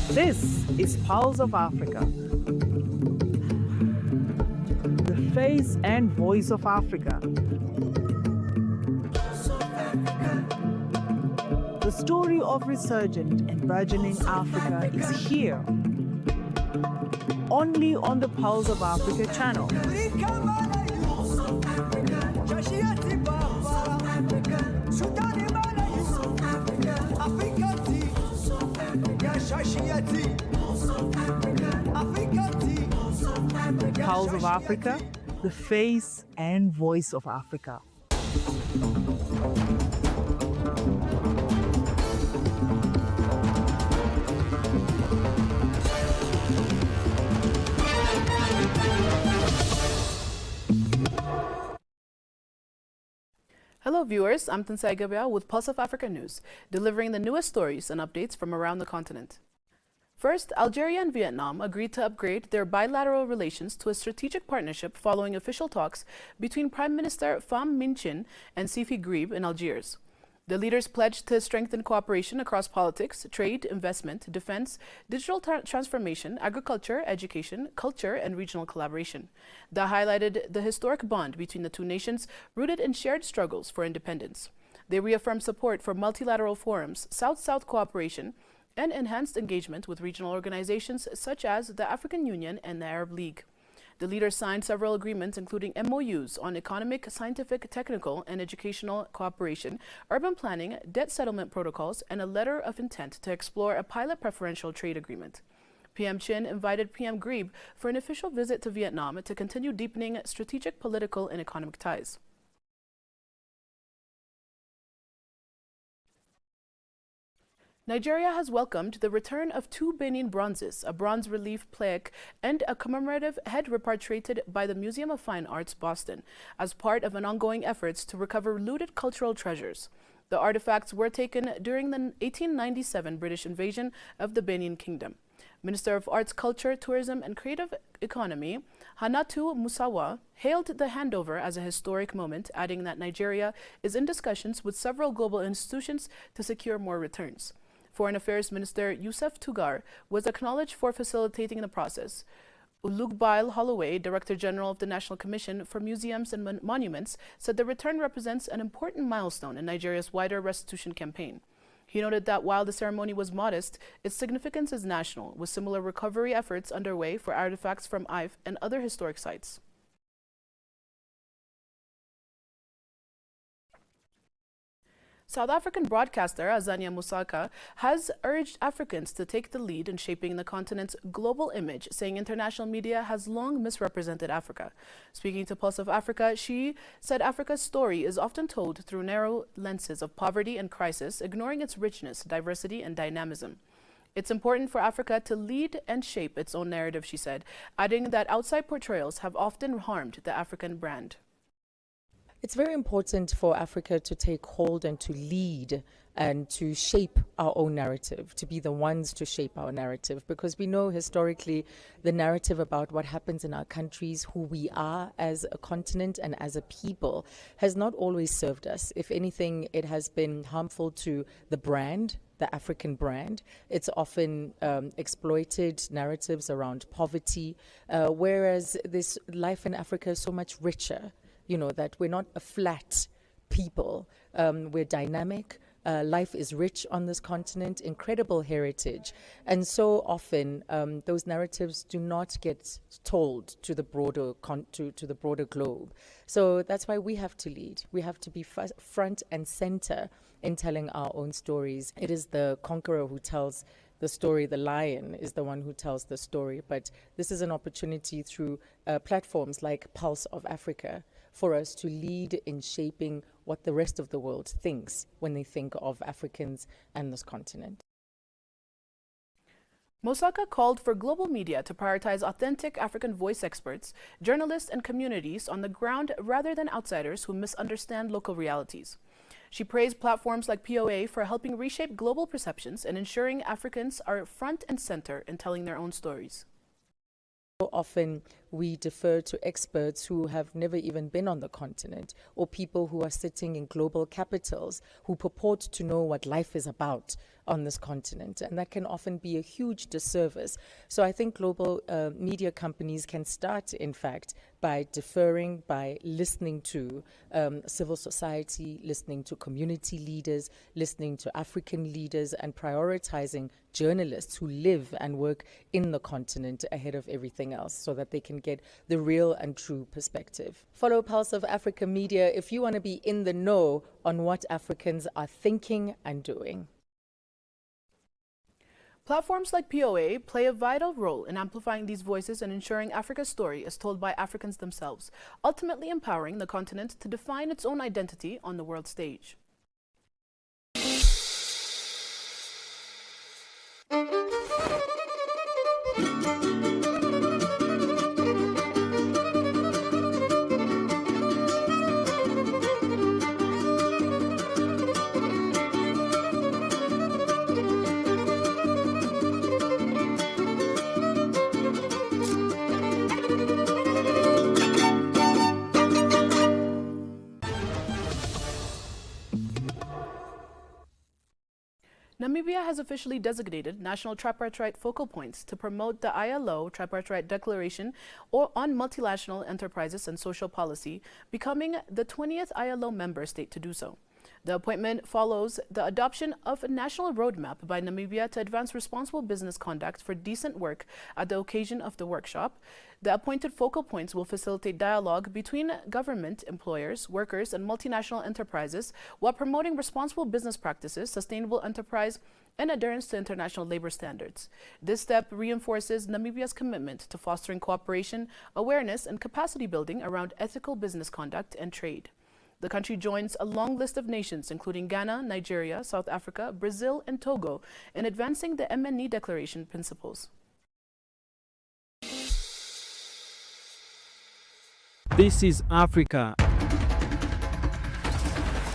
This is Pulse of Africa, the face and voice of Africa. The story of resurgent and burgeoning Africa is here, only on the Pulse of Africa channel. Pulse of Africa, the face and voice of Africa. Hello viewers, I'm Tansai Gabia with Pulse of Africa News, delivering the newest stories and updates from around the continent. First, Algeria and Vietnam agreed to upgrade their bilateral relations to a strategic partnership following official talks between Prime Minister Pham Minh Chinh and Sifi Grieb in Algiers. The leaders pledged to strengthen cooperation across politics, trade, investment, defense, digital transformation, agriculture, education, culture, and regional collaboration. That highlighted the historic bond between the two nations rooted in shared struggles for independence. They reaffirmed support for multilateral forums, South-South cooperation, and enhanced engagement with regional organizations such as the African Union and the Arab League. The leaders signed several agreements, including MOUs on economic, scientific, technical, and educational cooperation, urban planning, debt settlement protocols, and a letter of intent to explore a pilot preferential trade agreement. PM Chin invited PM Grieb for an official visit to Vietnam to continue deepening strategic political and economic ties. Nigeria has welcomed the return of two Benin Bronzes, a bronze relief plaque and a commemorative head repatriated by the Museum of Fine Arts, Boston, as part of an ongoing efforts to recover looted cultural treasures. The artifacts were taken during the 1897 British invasion of the Benin Kingdom. Minister of Arts, Culture, Tourism and Creative Economy, Hannatu Musawa, hailed the handover as a historic moment, adding that Nigeria is in discussions with several global institutions to secure more returns. Foreign Affairs Minister Youssef Tugar was acknowledged for facilitating the process. Ulugbail Holloway, Director General of the National Commission for Museums and Monuments, said the return represents an important milestone in Nigeria's wider restitution campaign. He noted that while the ceremony was modest, its significance is national, with similar recovery efforts underway for artifacts from IFE and other historic sites. South African broadcaster Azania Musaka has urged Africans to take the lead in shaping the continent's global image, saying international media has long misrepresented Africa. Speaking to Pulse of Africa, she said Africa's story is often told through narrow lenses of poverty and crisis, ignoring its richness, diversity, and dynamism. It's important for Africa to lead and shape its own narrative, she said, adding that outside portrayals have often harmed the African brand. It's very important for Africa to take hold and to lead and to shape our own narrative, to be the ones to shape our narrative, because we know historically the narrative about what happens in our countries, who we are as a continent and as a people, has not always served us. If anything, it has been harmful to the brand, the African brand. It's often exploited narratives around poverty, whereas this life in Africa is so much richer. You know, that we're not a flat people, we're dynamic, life is rich on this continent, incredible heritage. And so often those narratives do not get told to the broader to the broader globe. So that's why we have to lead. We have to be front and center in telling our own stories. It is the conqueror who tells the story, the lion is the one who tells the story. But this is an opportunity through platforms like Pulse of Africa for us to lead in shaping what the rest of the world thinks when they think of Africans and this continent. Mosaka called for global media to prioritize authentic African voice experts, journalists, and communities on the ground rather than outsiders who misunderstand local realities. She praised platforms like POA for helping reshape global perceptions and ensuring Africans are front and center in telling their own stories. Often we defer to experts who have never even been on the continent, or people who are sitting in global capitals who purport to know what life is about on this continent, and that can often be a huge disservice. So I think global media companies can start, in fact, by deferring, by listening to civil society, listening to community leaders, listening to African leaders, and prioritizing journalists who live and work in the continent ahead of everything else so that they can get the real and true perspective. Follow Pulse of Africa Media if you want to be in the know on what Africans are thinking and doing. Platforms like POA play a vital role in amplifying these voices and ensuring Africa's story is told by Africans themselves, ultimately empowering the continent to define its own identity on the world stage. Namibia has officially designated national tripartite focal points to promote the ILO Tripartite Declaration on Multinational Enterprises and Social Policy, becoming the 20th ILO member state to do so. The appointment follows the adoption of a national roadmap by Namibia to advance responsible business conduct for decent work at the occasion of the workshop. The appointed focal points will facilitate dialogue between government, employers, workers, and multinational enterprises while promoting responsible business practices, sustainable enterprise, and adherence to international labor standards. This step reinforces Namibia's commitment to fostering cooperation, awareness, and capacity building around ethical business conduct and trade. The country joins a long list of nations, including Ghana, Nigeria, South Africa, Brazil, and Togo, in advancing the MNE Declaration principles. This is Africa,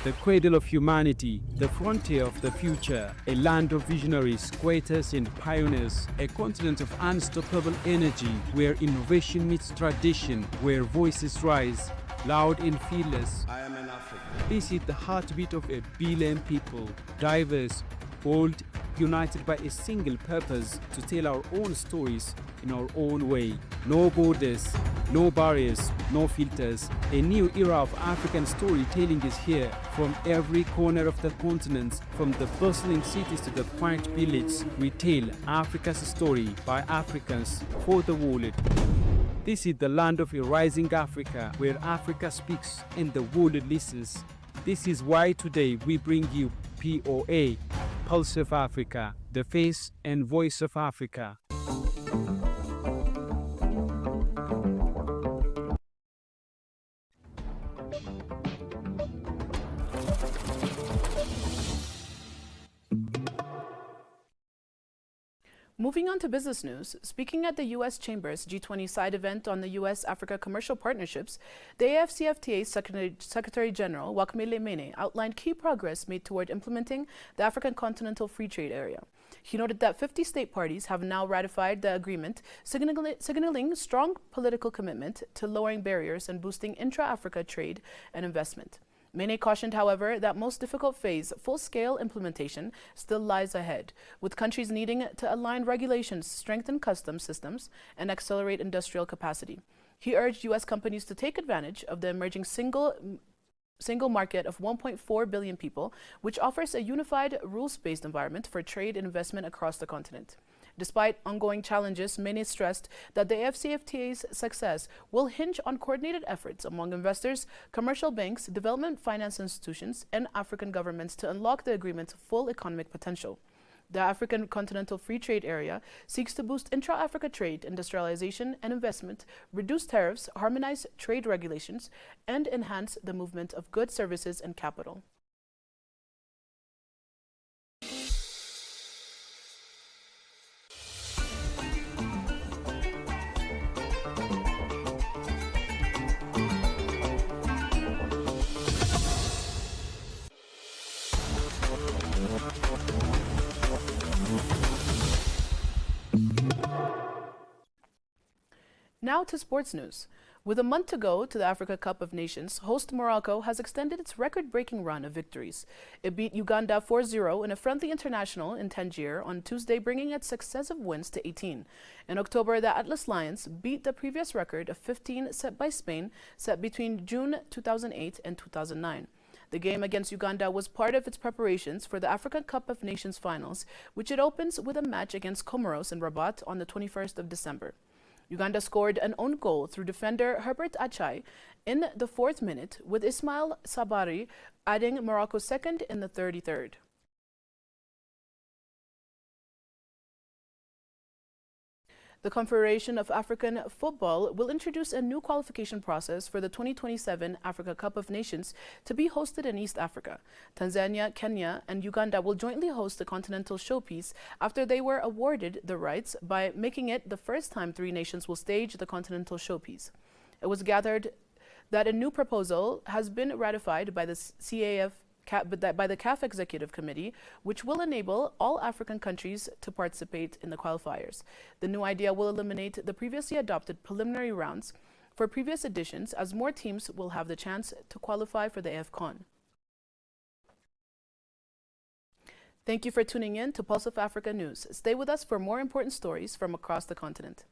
the cradle of humanity, the frontier of the future, a land of visionaries, creators, and pioneers, a continent of unstoppable energy, where innovation meets tradition, where voices rise, loud and fearless. I am an African. This is the heartbeat of 1 billion people, diverse, bold, united by a single purpose: to tell our own stories in our own way. No borders, no barriers, no filters. A new era of African storytelling is here. From every corner of the continent, from the bustling cities to the quiet village, we tell Africa's story by Africans for the world. This is the land of a rising Africa, where Africa speaks and the world listens. This is why today we bring you POA, Pulse of Africa, the face and voice of Africa. Moving on to business news, speaking at the U.S. Chamber's G20 side event on the U.S.-Africa commercial partnerships, the AFCFTA's Secretary General, Wakamele Mene, outlined key progress made toward implementing the African Continental Free Trade Area. He noted that 50 state parties have now ratified the agreement, signaling strong political commitment to lowering barriers and boosting intra-Africa trade and investment. Mene cautioned, however, that most difficult phase, full-scale implementation, still lies ahead, with countries needing to align regulations, strengthen customs systems, and accelerate industrial capacity. He urged U.S. companies to take advantage of the emerging single market of 1.4 billion people, which offers a unified, rules-based environment for trade and investment across the continent. Despite ongoing challenges, Mene stressed that the AFCFTA's success will hinge on coordinated efforts among investors, commercial banks, development finance institutions, and African governments to unlock the agreement's full economic potential. The African Continental Free Trade Area seeks to boost intra-Africa trade, industrialization, and investment, reduce tariffs, harmonize trade regulations, and enhance the movement of goods, services, and capital. Now to sports news. With a month to go to the Africa Cup of Nations, host Morocco has extended its record-breaking run of victories. It beat Uganda 4-0 in a friendly international in Tangier on Tuesday, bringing its successive wins to 18. In October, the Atlas Lions beat the previous record of 15 set by Spain, set between June 2008 and 2009. The game against Uganda was part of its preparations for the Africa Cup of Nations finals, which it opens with a match against Comoros in Rabat on the 21st of December. Uganda scored an own goal through defender Herbert Achai in the 4th minute, with Ismail Sabari adding Morocco's second in the 33rd. The Confederation of African Football will introduce a new qualification process for the 2027 Africa Cup of Nations to be hosted in East Africa. Tanzania, Kenya, and Uganda will jointly host the continental showpiece after they were awarded the rights by making it the first time 3 nations will stage the continental showpiece. It was gathered that a new proposal has been ratified by the by the CAF Executive Committee, which will enable all African countries to participate in the qualifiers. The new idea will eliminate the previously adopted preliminary rounds for previous editions, as more teams will have the chance to qualify for the AFCON. Thank you for tuning in to Pulse of Africa News. Stay with us for more important stories from across the continent.